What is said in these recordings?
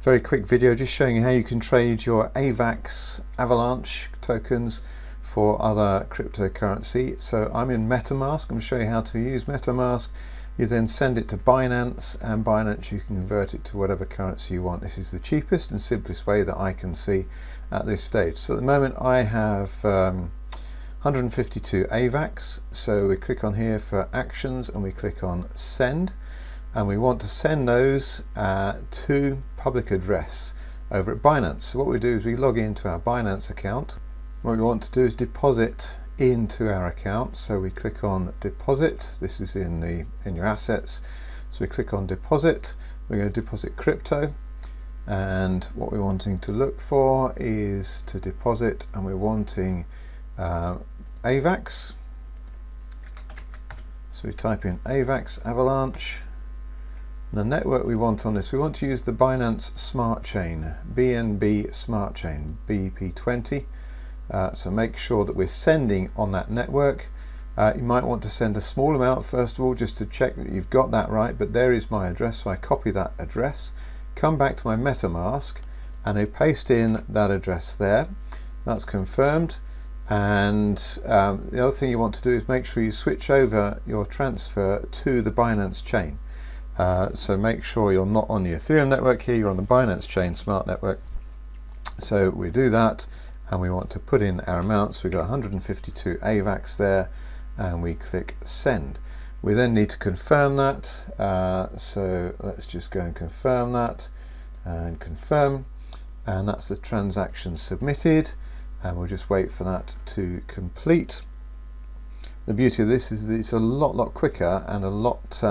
Very quick video just showing you how you can trade your AVAX Avalanche tokens for other cryptocurrency. So I'm in MetaMask. I'm going to show you how to use MetaMask. You then send it to Binance, and Binance you can convert it to whatever currency you want. This is the cheapest and simplest way that I can see at this stage. So at the moment I have 152 AVAX. So we click on here for actions and we click on send. And we want to send those to public address over at Binance. So what we do is we log into our Binance account. What we want to do is deposit into our account. So we click on deposit. This is in your assets. So we click on deposit. We're going to deposit crypto. And what we're wanting to look for is to deposit, and we're wanting AVAX. So we type in AVAX Avalanche. The network we want on this, we want to use the Binance Smart Chain, BNB Smart Chain, BP20. So make sure that we're sending on that network. You might want to send a small amount first of all, just to check that you've got that right, but there is my address, so I copy that address, come back to my MetaMask, and I paste in that address there. That's confirmed. And the other thing you want to do is make sure you switch over your transfer to the Binance chain. So make sure you're not on the Ethereum network here, you're on the Binance chain smart network. So we do that, and we want to put in our amounts. We've got 152 AVAX there, and we click send. We then need to confirm that. So let's just go and confirm that, and confirm. And that's the transaction submitted. And we'll just wait for that to complete. The beauty of this is that it's a lot quicker and a lot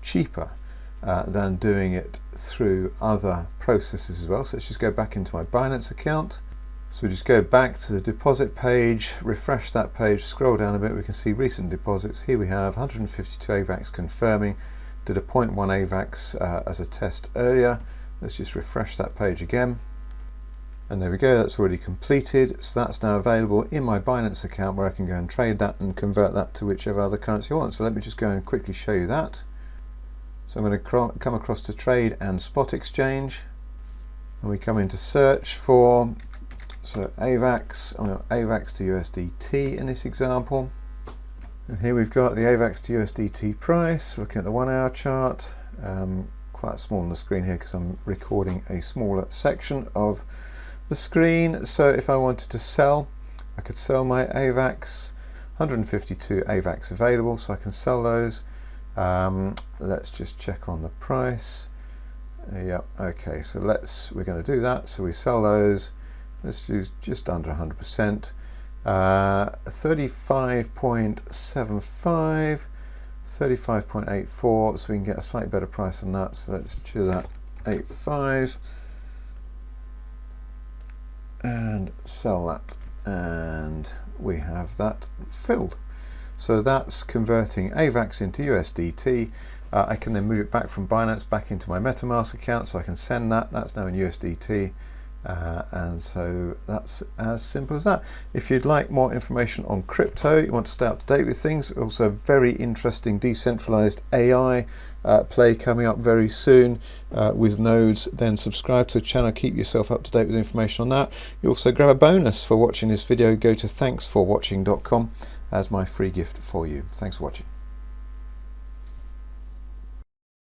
cheaper than doing it through other processes as well. So let's just go back into my Binance account. So we just go back to the deposit page, refresh that page, scroll down a bit, we can see recent deposits. Here we have 152 AVAX confirming. Did a 0.1 AVAX as a test earlier. Let's just refresh that page again. And there we go, that's already completed. So that's now available in my Binance account, where I can go and trade that and convert that to whichever other currency I want. So let me just go and quickly show you that. So I'm going to come across to trade and spot exchange, and we come into search for, so AVAX, I'm going to AVAX to USDT in this example. And here we've got the AVAX to USDT price, looking at the 1 hour chart. Quite small on the screen here because I'm recording a smaller section of the screen. So if I wanted to sell, I could sell my AVAX, 152 AVAX available, so I can sell those. Let's just check on the price. Yep, okay, so we're going to do that. So we sell those. Let's do just under 100%. 35.75, 35.84, so we can get a slightly better price than that. So let's do that, 85, and sell that, and we have that filled. So that's converting AVAX into USDT. I can then move it back from Binance back into my MetaMask account, so I can send that. That's now in USDT. And so that's as simple as that. If you'd like more information on crypto, you want to stay up to date with things, also very interesting decentralized AI play coming up very soon with nodes, then subscribe to the channel, keep yourself up to date with information on that. You also grab a bonus for watching this video. Go to thanksforwatching.com as my free gift for you. Thanks for watching.